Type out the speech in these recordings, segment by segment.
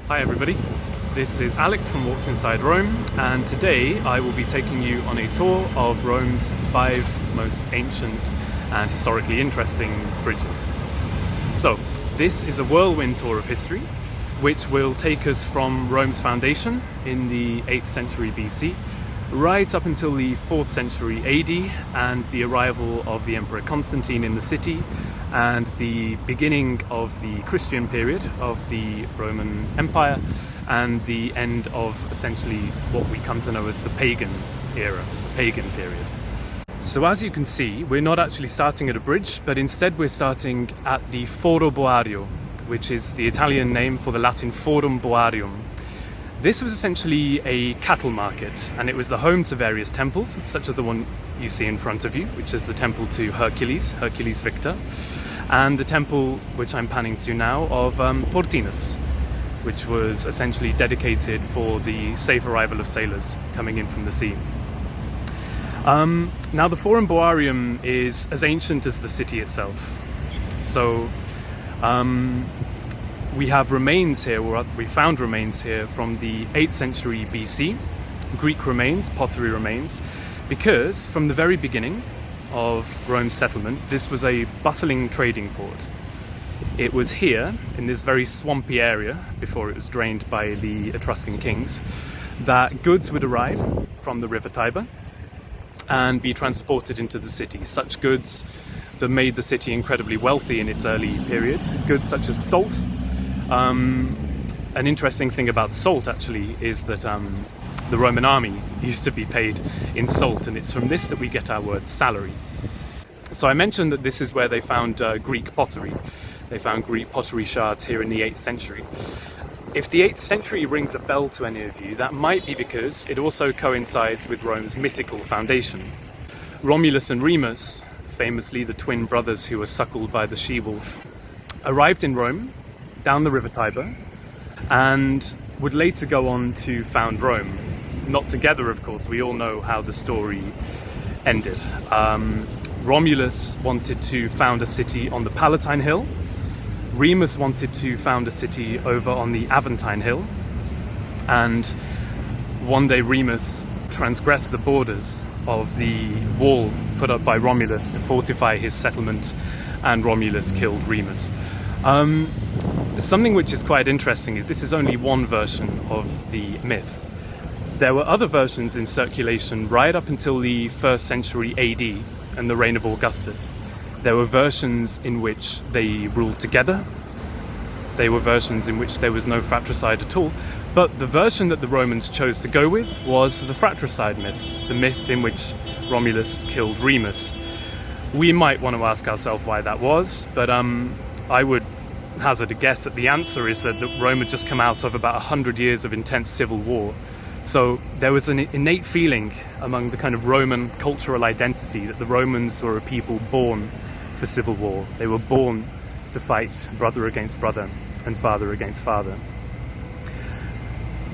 Hi everybody, this is Alex from Walks Inside Rome, and today I will be taking you on a tour of Rome's 5 most ancient and historically interesting bridges. So, this is a whirlwind tour of history, which will take us from Rome's foundation in the 8th century BC, right up until the 4th century AD and the arrival of the Emperor Constantine in the city, and the beginning of the Christian period of the Roman Empire, and the end of essentially what we come to know as the pagan era, the pagan period. So as you can see, we're not actually starting at a bridge, but instead we're starting at the Foro Boario, which is the Italian name for the Latin Forum Boarium. This was essentially a cattle market, and it was the home to various temples, such as the one you see in front of you, which is the temple to Hercules Victor, and the temple, which I'm panning to now, of Portinus, which was essentially dedicated for the safe arrival of sailors coming in from the sea. Now the Forum Boarium is as ancient as the city itself. So we have remains here, or we found remains here from the 8th century BC, Greek remains, pottery remains, because from the very beginning of Rome's settlement, this was a bustling trading port. It was here, in this very swampy area, before it was drained by the Etruscan kings, that goods would arrive from the river Tiber and be transported into the city. Such goods that made the city incredibly wealthy in its early period. Goods such as salt. An interesting thing about salt, actually, is that the Roman army used to be paid in salt, and it's from this that we get our word salary. So I mentioned that this is where they found Greek pottery. They found Greek pottery shards here in the 8th century. If the 8th century rings a bell to any of you, that might be because it also coincides with Rome's mythical foundation. Romulus and Remus, famously the twin brothers who were suckled by the she-wolf, arrived in Rome down the river Tiber and would later go on to found Rome. Not together, of course. We all know how the story ended. Romulus wanted to found a city on the Palatine Hill. Remus wanted to found a city over on the Aventine Hill. And one day Remus transgressed the borders of the wall put up by Romulus to fortify his settlement, and Romulus killed Remus. Something which is quite interesting is this is only one version of the myth. There were other versions in circulation right up until the 1st century AD and the reign of Augustus. There were versions in which they ruled together. There were versions in which there was no fratricide at all. But the version that the Romans chose to go with was the fratricide myth, the myth in which Romulus killed Remus. We might want to ask ourselves why that was, but I would hazard a guess that the answer is that Rome had just come out of about 100 years of intense civil war. So there was an innate feeling among the kind of Roman cultural identity that the Romans were a people born for civil war. They were born to fight brother against brother and father against father.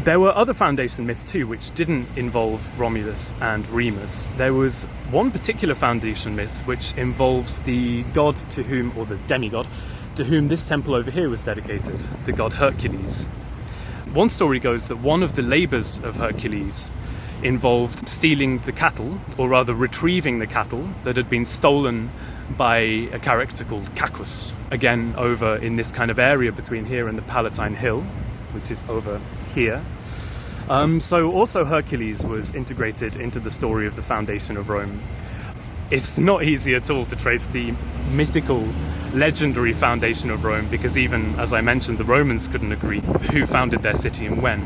There were other foundation myths too, which didn't involve Romulus and Remus. There was one particular foundation myth which involves the god to whom, or the demigod, to whom this temple over here was dedicated, the god Hercules. One story goes that one of the labours of Hercules involved stealing the cattle, or rather retrieving the cattle that had been stolen by a character called Cacus, again over in this kind of area between here and the Palatine Hill, which is over here. So also Hercules was integrated into the story of the foundation of Rome. It's not easy at all to trace the mythical, legendary foundation of Rome, because even, as I mentioned, the Romans couldn't agree who founded their city and when.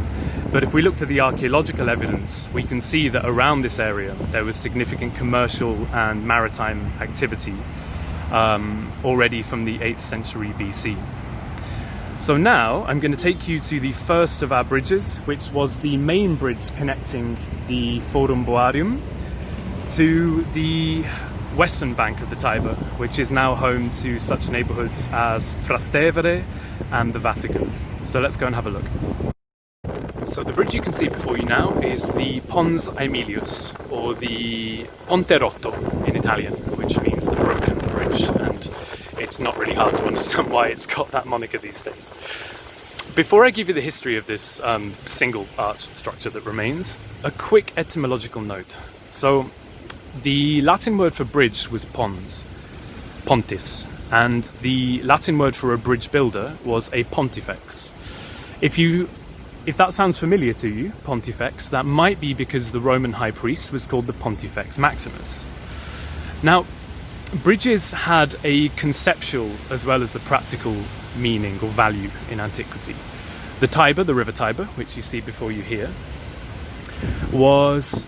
But if we look to the archaeological evidence, we can see that around this area there was significant commercial and maritime activity already from the 8th century BC. So now I'm going to take you to the first of our bridges, which was the main bridge connecting the Forum Boarium to the western bank of the Tiber, which is now home to such neighbourhoods as Trastevere and the Vatican. So let's go and have a look. So the bridge you can see before you now is the Ponz Aemilius, or the Ponte Rotto in Italian, which means the broken bridge, and it's not really hard to understand why it's got that moniker these days. Before I give you the history of this single arch structure that remains, a quick etymological note. So the Latin word for bridge was pons, pontis, and the Latin word for a bridge builder was a pontifex. If that sounds familiar to you, pontifex, that might be because the Roman high priest was called the Pontifex Maximus. Now, bridges had a conceptual as well as the practical meaning or value in antiquity. The Tiber, the river Tiber, which you see before you here, was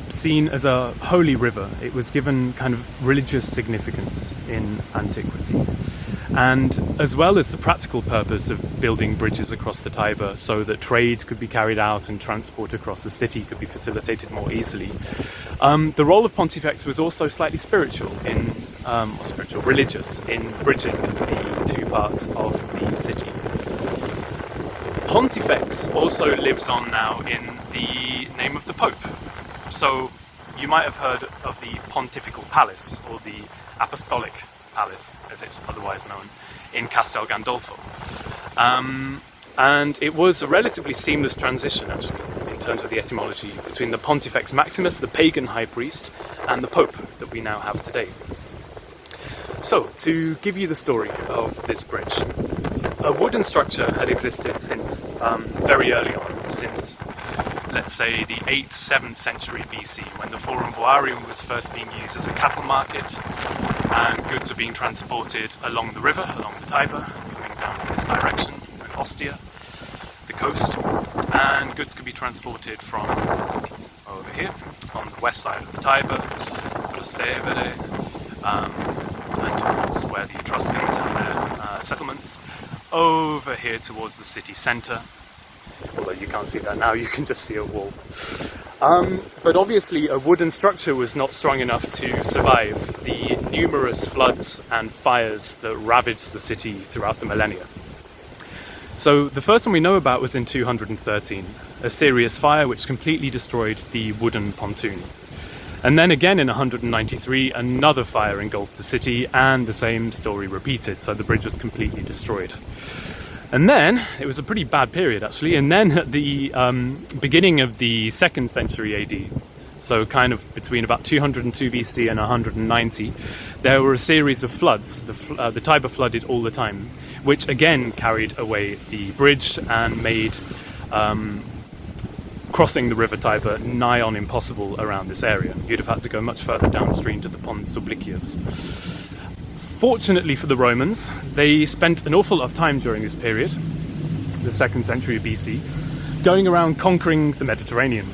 seen as a holy river. It was given kind of religious significance in antiquity. And as well as the practical purpose of building bridges across the Tiber so that trade could be carried out and transport across the city could be facilitated more easily, the role of Pontifex was also slightly religious in bridging the two parts of the city. Pontifex also lives on now in the name of the Pope. So you might have heard of the Pontifical Palace, or the Apostolic Palace, as it's otherwise known, in Castel Gandolfo. And it was a relatively seamless transition, actually, in terms of the etymology, between the Pontifex Maximus, the pagan high priest, and the Pope that we now have today. So, to give you the story of this bridge, a wooden structure had existed since very early on, since, let's say, the 8th, 7th century BC, when the Forum Boarium was first being used as a cattle market, and goods were being transported along the river, along the Tiber, coming down from this direction, from Ostia, the coast, and goods could be transported from over here, on the west side of the Tiber, Trastevere, and towards where the Etruscans had their settlements, over here towards the city centre. Although you can't see that now, you can just see a wall. But obviously a wooden structure was not strong enough to survive the numerous floods and fires that ravaged the city throughout the millennia. So the first one we know about was in 213, a serious fire which completely destroyed the wooden pontoon. And then again in 193, another fire engulfed the city, and the same story repeated, so the bridge was completely destroyed. And then, it was a pretty bad period actually, and then at the beginning of the 2nd century AD, so kind of between about 202 BC and 190, there were a series of floods. The Tiber flooded all the time, which again carried away the bridge and made crossing the river Tiber nigh on impossible around this area. You'd have had to go much further downstream to the Ponz Fabricus. Fortunately for the Romans, they spent an awful lot of time during this period, the 2nd century BC, going around conquering the Mediterranean.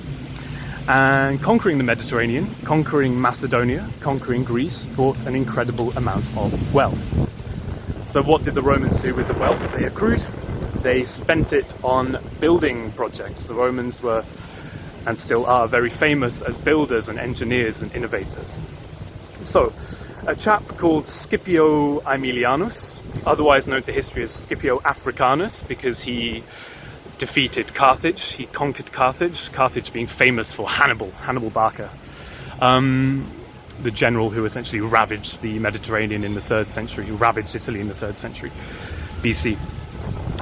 And conquering the Mediterranean, conquering Macedonia, conquering Greece, brought an incredible amount of wealth. So what did the Romans do with the wealth that they accrued? They spent it on building projects. The Romans were, and still are, very famous as builders and engineers and innovators. So, a chap called Scipio Aemilianus, otherwise known to history as Scipio Africanus, because he defeated Carthage, he conquered Carthage, Carthage being famous for Hannibal Barca, the general who essentially ravaged the Mediterranean in the 3rd century, who ravaged Italy in the 3rd century BC.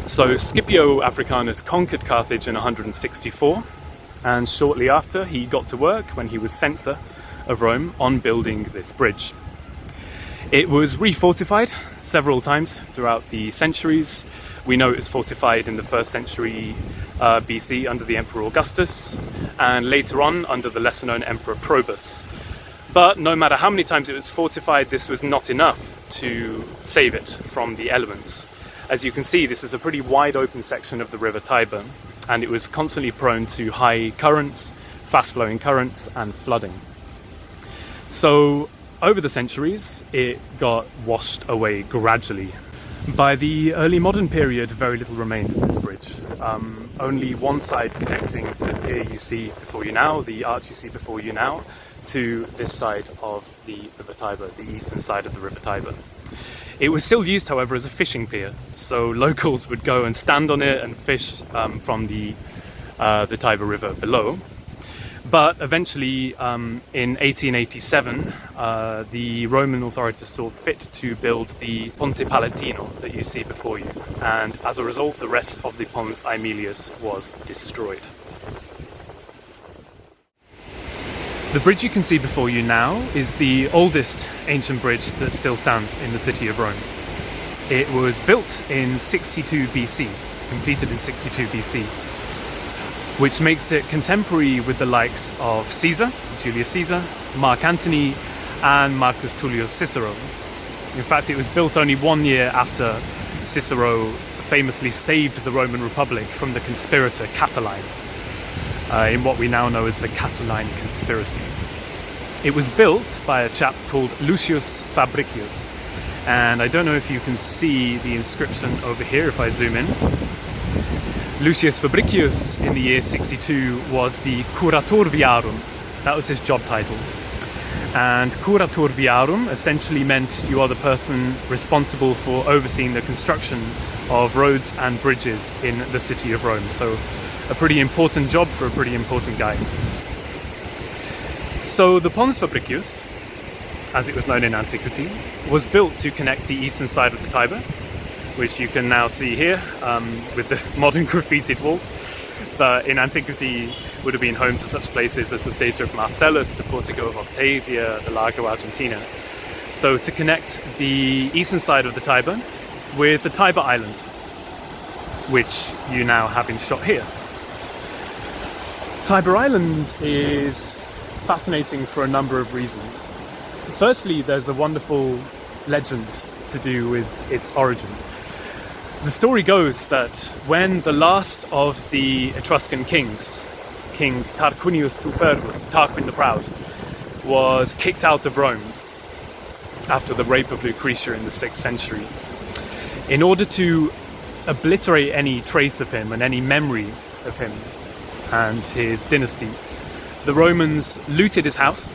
So Scipio Africanus conquered Carthage in 164, and shortly after he got to work, when he was censor of Rome, on building this bridge. It was refortified several times throughout the centuries. We know it was fortified in the 1st century BC under the Emperor Augustus, and later on under the lesser-known Emperor Probus. But no matter how many times it was fortified, this was not enough to save it from the elements. As you can see, this is a pretty wide open section of the river Tiber, and it was constantly prone to high currents, fast-flowing currents, and flooding. So, over the centuries, it got washed away gradually. By the early modern period, very little remained of this bridge. Only one side connecting the pier you see before you now, the arch you see before you now, to this side of the river Tiber, the eastern side of the river Tiber. It was still used, however, as a fishing pier, so locals would go and stand on it and fish from the Tiber River below. But eventually, in 1887, the Roman authorities saw fit to build the Ponte Palatino that you see before you, and as a result, the rest of the Pons Aemilius was destroyed. The bridge you can see before you now is the oldest ancient bridge that still stands in the city of Rome. It was built in 62 BC, completed in 62 BC, which makes it contemporary with the likes of Caesar, Julius Caesar, Mark Antony, and Marcus Tullius Cicero. In fact, it was built only 1 year after Cicero famously saved the Roman Republic from the conspirator Catiline, in what we now know as the Catiline conspiracy. It was built by a chap called Lucius Fabricus, and I don't know if you can see the inscription over here if I zoom in. Lucius Fabricius in the year 62 was the Curator Viarum. That was his job title. And Curator Viarum essentially meant you are the person responsible for overseeing the construction of roads and bridges in the city of Rome. So a pretty important job for a pretty important guy. So the Ponz Fabricus, as it was known in antiquity, was built to connect the eastern side of the Tiber, which you can now see here with the modern graffitied walls, but in antiquity would have been home to such places as the Theatre of Marcellus, the Portico of Octavia, the Lago Argentina. So to connect the eastern side of the Tiber with the Tiber Island, which you now have in shot here. Tiber Island is fascinating for a number of reasons. Firstly, there's a wonderful legend to do with its origins. The story goes that when the last of the Etruscan kings, King Tarquinius Superbus, Tarquin the Proud, was kicked out of Rome after the rape of Lucretia in the 6th century, in order to obliterate any trace of him and any memory of him and his dynasty, the Romans looted his house,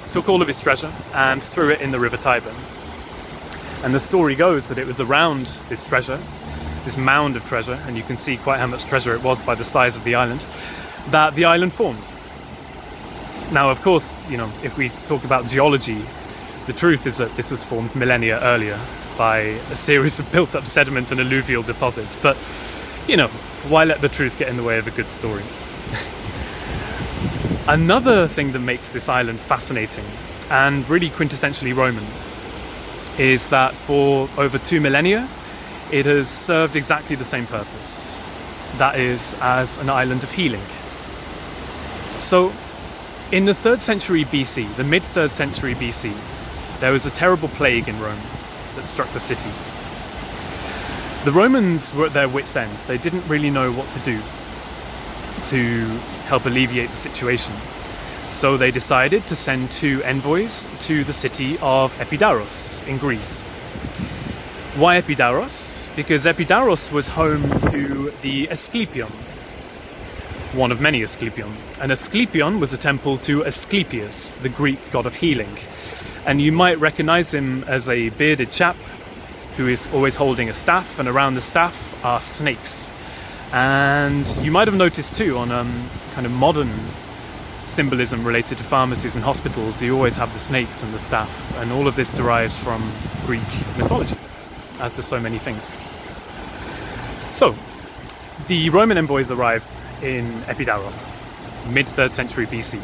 took all of his treasure, and threw it in the river Tiber. And the story goes that it was around this treasure, this mound of treasure, and you can see quite how much treasure it was by the size of the island, that the island formed. Now, of course, you know, if we talk about geology, the truth is that this was formed millennia earlier by a series of built-up sediment and alluvial deposits. But, you know, why let the truth get in the way of a good story? Another thing that makes this island fascinating and really quintessentially Roman is that for over 2 millennia, it has served exactly the same purpose. That is, as an island of healing. So, in the 3rd century BC, the mid-3rd century BC, there was a terrible plague in Rome that struck the city. The Romans were at their wits' end. They didn't really know what to do to help alleviate the situation. So they decided to send 2 envoys to the city of Epidaurus in Greece. Why Epidaurus? Because Epidaurus was home to the Asclepion, one of many Asclepion. An Asclepion was a temple to Asclepius, the Greek god of healing. And you might recognize him as a bearded chap who is always holding a staff, and around the staff are snakes. And you might have noticed too on kind of modern symbolism related to pharmacies and hospitals, you always have the snakes and the staff, and all of this derives from Greek mythology, as do so many things. So, the Roman envoys arrived in Epidaurus, mid-3rd century BC,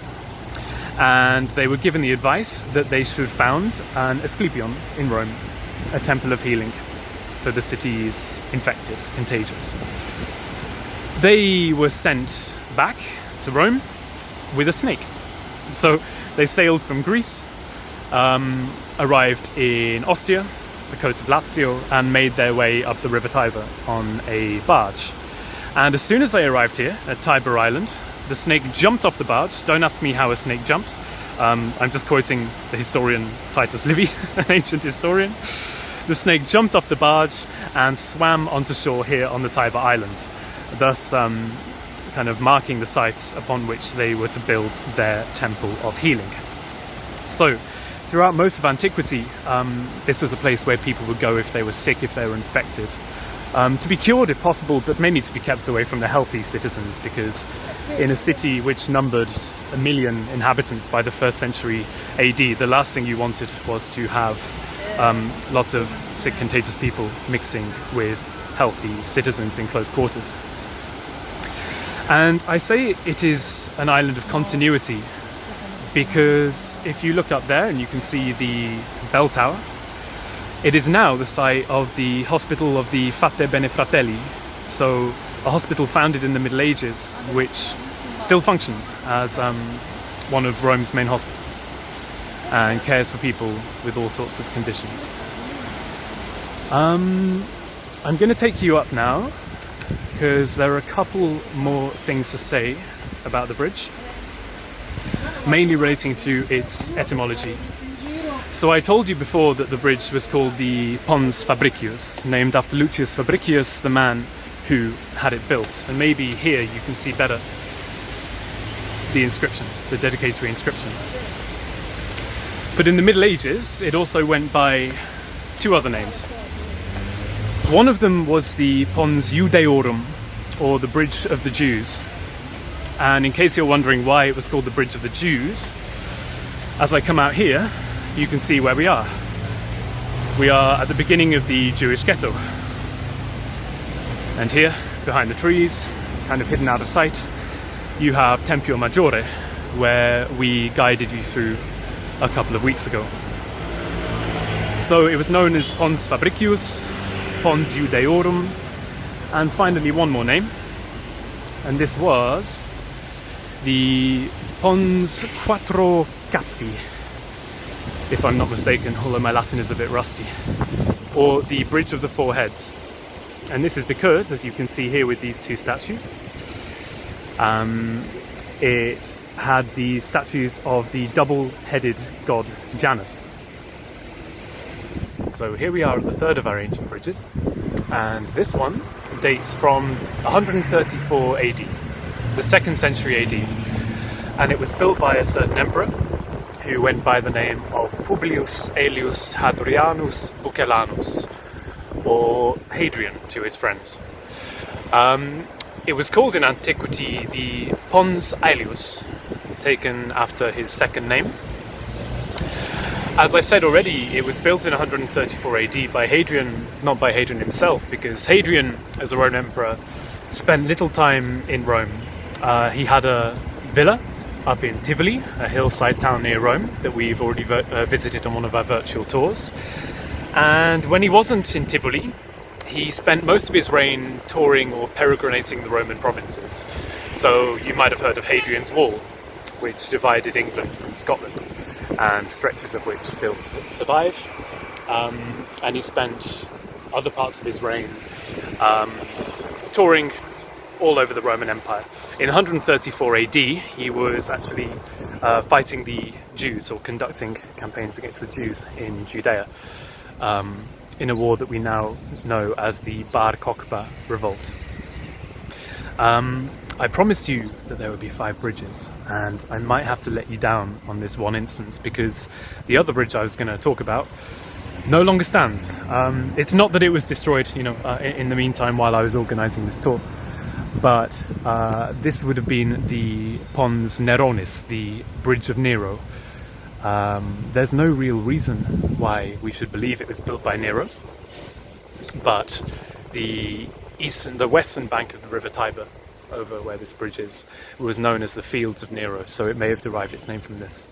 and they were given the advice that they should found an Asclepion in Rome, a temple of healing for the city's infected, contagious. They were sent back to Rome with a snake. So they sailed from Greece, arrived in Ostia, the coast of Lazio, and made their way up the river Tiber on a barge. And as soon as they arrived here at Tiber Island, the snake jumped off the barge. Don't ask me how a snake jumps. I'm just quoting the historian Titus Livy, an ancient historian. The snake jumped off the barge and swam onto shore here on the Tiber Island, thus kind of marking the site upon which they were to build their temple of healing. So, throughout most of antiquity, this was a place where people would go if they were sick, if they were infected, to be cured if possible, but mainly to be kept away from the healthy citizens, because in a city which numbered 1 million inhabitants by the 1st century AD, the last thing you wanted was to have lots of sick, contagious people mixing with healthy citizens in close quarters. And I say it is an island of continuity because if you look up there and you can see the bell tower, it is now the site of the Hospital of the Fate Bene Fratelli, so a hospital founded in the Middle Ages which still functions as one of Rome's main hospitals and cares for people with all sorts of conditions. I'm going to take you up now because there are a couple more things to say about the bridge, mainly relating to its etymology. So I told you before that the bridge was called the Ponz Fabricus, named after Lucius Fabricius, the man who had it built. And maybe here you can see better the inscription, the dedicatory inscription. But in the Middle Ages, it also went by 2 other names. One of them was the Pons Judaeorum, or the Bridge of the Jews. And in case you're wondering why it was called the Bridge of the Jews, as I come out here, you can see where we are. We are at the beginning of the Jewish ghetto. And here, behind the trees, kind of hidden out of sight, you have Tempio Maggiore, where we guided you through a couple of weeks ago. So it was known as Ponz Fabricus, Pons Judaeorum, and finally one more name, and this was the Pons Quattro Capi, if I'm not mistaken, although my Latin is a bit rusty, or the Bridge of the 4 Heads. And this is because, as you can see here with these 2 statues, it had the statues of the double-headed god Janus. So here we are at the 3rd of our ancient bridges, and this one dates from 134 AD, the 2nd century AD, and it was built by a certain emperor who went by the name of Publius Aelius Hadrianus Bucellanus, or Hadrian to his friends. It was called in antiquity the Pons Aelius, taken after his second name. As I said already, it was built in 134 AD by Hadrian, not by Hadrian himself, because Hadrian, as a Roman emperor, spent little time in Rome. He had a villa up in Tivoli, a hillside town near Rome, that we've already visited on one of our virtual tours. And when he wasn't in Tivoli, he spent most of his reign touring or peregrinating the Roman provinces. So you might have heard of Hadrian's Wall, which divided England from Scotland, and stretches of which still survive. And he spent other parts of his reign touring all over the Roman Empire. In 134 AD, he was actually fighting the Jews, or conducting campaigns against the Jews in Judea, in a war that we now know as the Bar Kokhba revolt. I promised you that there would be 5 bridges, and I might have to let you down on this one instance, because the other bridge I was going to talk about no longer stands. It's not that it was destroyed, in the meantime while I was organising this tour, but this would have been the Ponz Neronis, the Bridge of Nero. There's no real reason why we should believe it was built by Nero, but the western bank of the River Tiber, over where this bridge is, was known as the Fields of Nero, so it may have derived its name from this.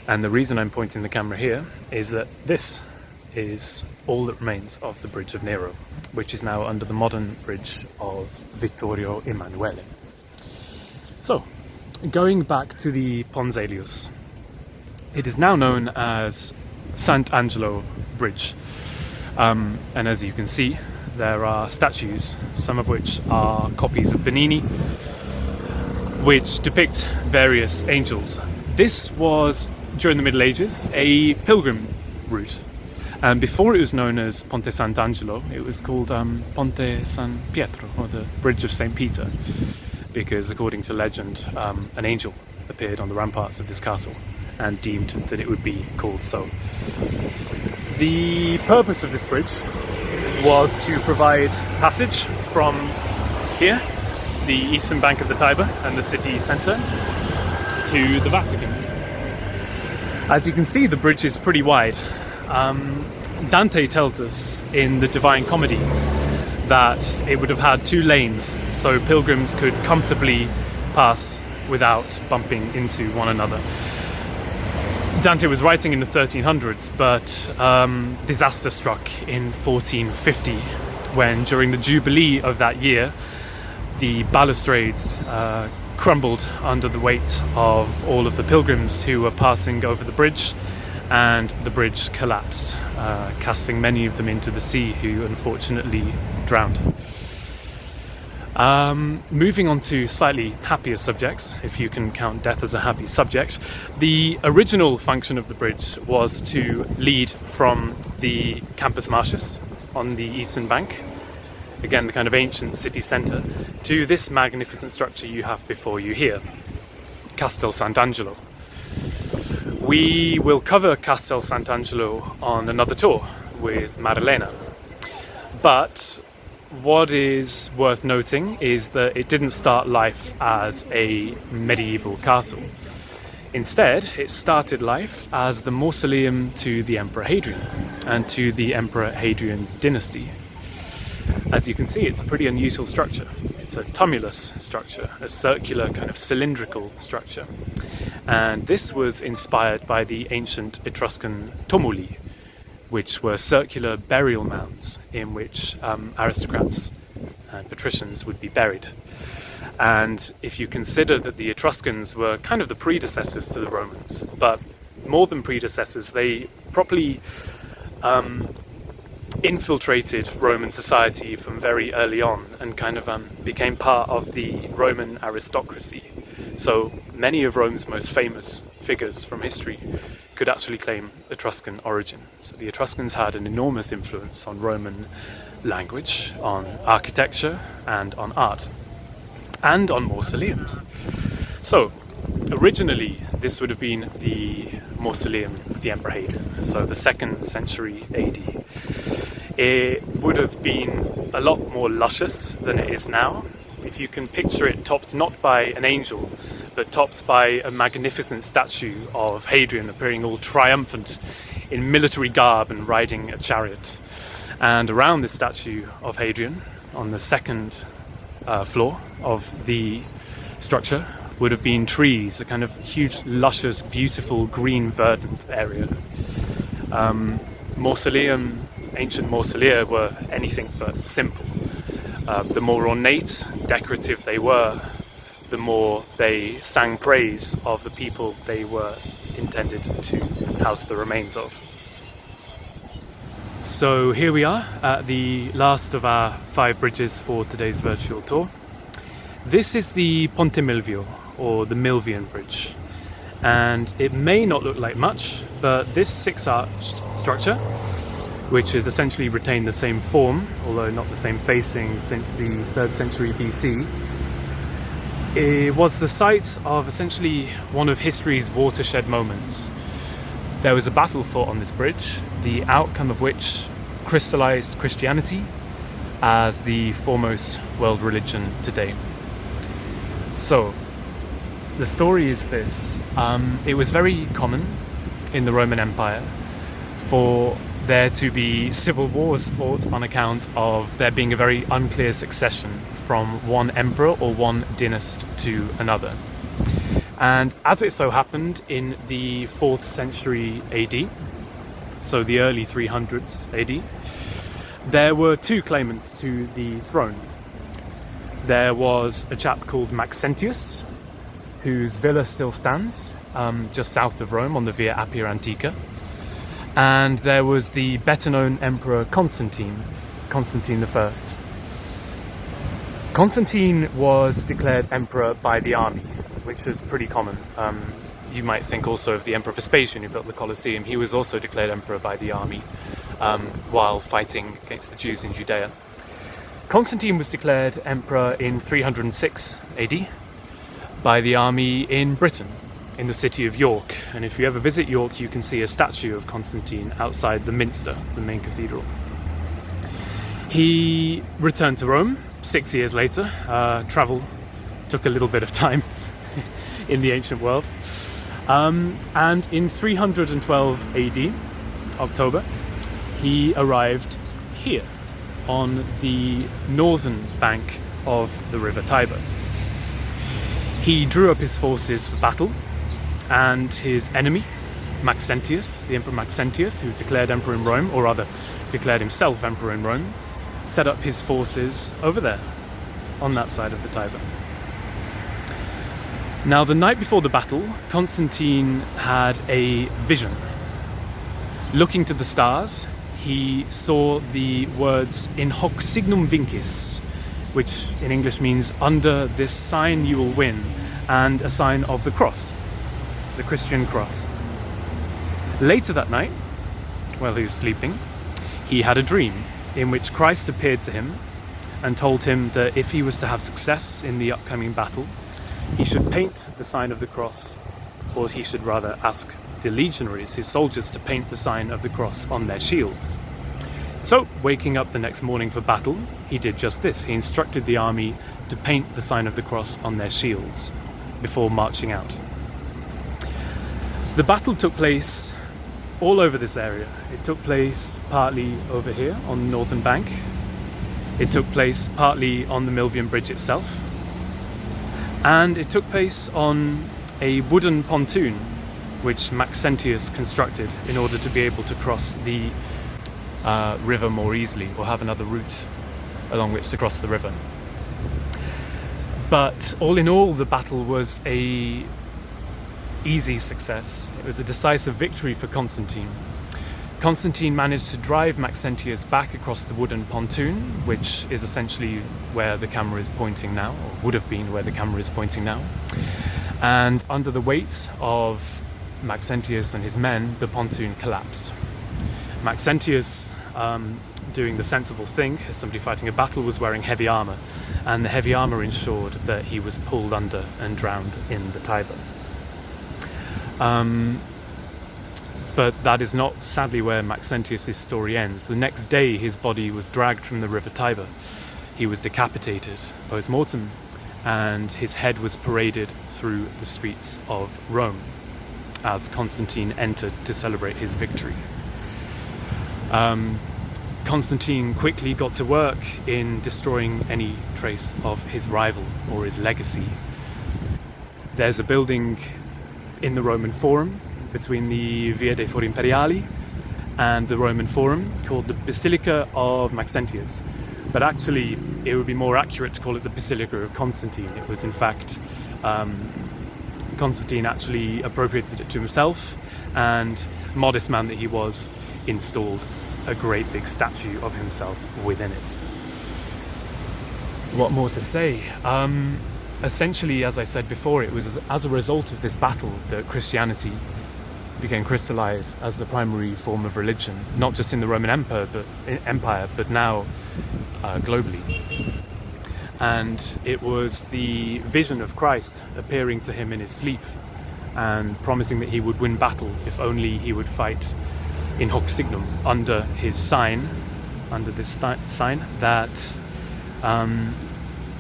And the reason I'm pointing the camera here is that this is all that remains of the Bridge of Nero, which is now under the modern bridge of Vittorio Emanuele. So, going back to the Pons Aelius, it is now known as Sant'Angelo Bridge, and as you can see, there are statues, some of which are copies of Bernini, which depict various angels. This was, during the Middle Ages, a pilgrim route, and before it was known as Ponte Sant'Angelo, it was called Ponte San Pietro, or the Bridge of St. Peter, because according to legend, an angel appeared on the ramparts of this castle and deemed that it would be called so. The purpose of this bridge was to provide passage from here, the eastern bank of the Tiber and the city centre, to the Vatican. As you can see, the bridge is pretty wide. Dante tells us in the Divine Comedy that it would have had 2 lanes, so pilgrims could comfortably pass without bumping into one another. Dante was writing in the 1300s, but disaster struck in 1450 when, during the Jubilee of that year, the balustrades crumbled under the weight of all of the pilgrims who were passing over the bridge, and the bridge collapsed, casting many of them into the sea, who unfortunately drowned. Moving on to slightly happier subjects, if you can count death as a happy subject. The original function of the bridge was to lead from the Campus Martius on the eastern bank, again the kind of ancient city centre, to this magnificent structure you have before you here, Castel Sant'Angelo. We will cover Castel Sant'Angelo on another tour with Maddalena, but what is worth noting is that it didn't start life as a medieval castle. Instead, it started life as the mausoleum to the Emperor Hadrian and to the Emperor Hadrian's dynasty. As you can see, it's a pretty unusual structure. It's a tumulus structure, a circular kind of cylindrical structure. And this was inspired by the ancient Etruscan tumuli, which were circular burial mounds in which aristocrats and patricians would be buried. And if you consider that the Etruscans were kind of the predecessors to the Romans, but more than predecessors, they properly infiltrated Roman society from very early on and kind of became part of the Roman aristocracy. So many of Rome's most famous figures from history could actually claim Etruscan origin. So the Etruscans had an enormous influence on Roman language, on architecture, and on art, and on mausoleums. So originally this would have been the mausoleum of the Emperor Hadrian, so the 2nd century AD. It would have been a lot more luscious than it is now. If you can picture it topped not by an angel, but topped by a magnificent statue of Hadrian appearing all triumphant in military garb and riding a chariot. And around this statue of Hadrian, on the 2nd floor of the structure, would have been trees, a kind of huge, luscious, beautiful, green, verdant area. Ancient mausolea were anything but simple. The more ornate, decorative they were, the more they sang praise of the people they were intended to house the remains of. So here we are at the last of our 5 bridges for today's virtual tour. This is the Ponte Milvio, or the Milvian Bridge, and it may not look like much, but this 6-arched structure, which has essentially retained the same form, although not the same facing, since the 3rd century BC, it was the site of essentially one of history's watershed moments. There was a battle fought on this bridge, the outcome of which crystallized Christianity as the foremost world religion today. So, the story is this. It was very common in the Roman Empire for there to be civil wars fought on account of there being a very unclear succession from one emperor or one dynasty to another. And as it so happened in the 4th century AD, so the early 300s AD, there were 2 claimants to the throne. There was a chap called Maxentius, whose villa still stands just south of Rome on the Via Appia Antica. And there was the better known Emperor Constantine I. Constantine was declared emperor by the army, which is pretty common. You might think also of the Emperor Vespasian, who built the Colosseum. He was also declared emperor by the army while fighting against the Jews in Judea. Constantine was declared emperor in 306 AD by the army in Britain, in the city of York. And if you ever visit York, you can see a statue of Constantine outside the Minster, the main cathedral. He returned to Rome 6 years later. Travel took a little bit of time. in the ancient world. And in 312 AD, October, he arrived here on the northern bank of the river Tiber. He drew up his forces for battle, and his enemy, Maxentius, the Emperor Maxentius, who was declared emperor in Rome, or rather declared himself emperor in Rome, set up his forces over there, on that side of the Tiber. Now, the night before the battle, Constantine had a vision. Looking to the stars, he saw the words "in hoc signum vincis," which in English means "under this sign you will win," and a sign of the cross, the Christian cross. Later that night, while he was sleeping, he had a dream in which Christ appeared to him and told him that if he was to have success in the upcoming battle, he should paint the sign of the cross, or he should rather ask the legionaries, his soldiers, to paint the sign of the cross on their shields. So, waking up the next morning for battle, he did just this. He instructed the army to paint the sign of the cross on their shields before marching out. The battle took place all over this area. It took place partly over here on the northern bank. It took place partly on the Milvian Bridge itself. And it took place on a wooden pontoon which Maxentius constructed in order to be able to cross the river more easily, or have another route along which to cross the river. But all in all, the battle was a easy success. It was a decisive victory for Constantine. Constantine managed to drive Maxentius back across the wooden pontoon, which is essentially where the camera is pointing now, or would have been where the camera is pointing now. And under the weight of Maxentius and his men, the pontoon collapsed. Maxentius, doing the sensible thing, as somebody fighting a battle, was wearing heavy armour, and the heavy armour ensured that he was pulled under and drowned in the Tiber. But that is not, sadly, where Maxentius' story ends. The next day, his body was dragged from the river Tiber. He was decapitated post-mortem, and his head was paraded through the streets of Rome as Constantine entered to celebrate his victory. Constantine quickly got to work in destroying any trace of his rival or his legacy. There's a building in the Roman Forum between the Via dei Fori Imperiali and the Roman Forum called the Basilica of Maxentius. But actually, it would be more accurate to call it the Basilica of Constantine. It was, in fact, Constantine actually appropriated it to himself, and, modest man that he was, installed a great big statue of himself within it. What more to say? Essentially, as I said before, it was as a result of this battle that Christianity became crystallized as the primary form of religion, not just in the Roman Empire, but now globally. And it was the vision of Christ appearing to him in his sleep and promising that he would win battle if only he would fight in hoc signum, under his sign, under this sign, that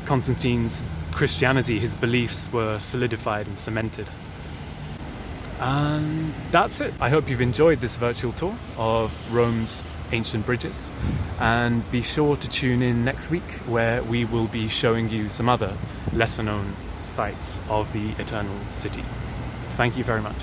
Constantine's Christianity, his beliefs, were solidified and cemented. And that's it. I hope you've enjoyed this virtual tour of Rome's ancient bridges, and be sure to tune in next week, where we will be showing you some other lesser known sites of the Eternal City. Thank you very much.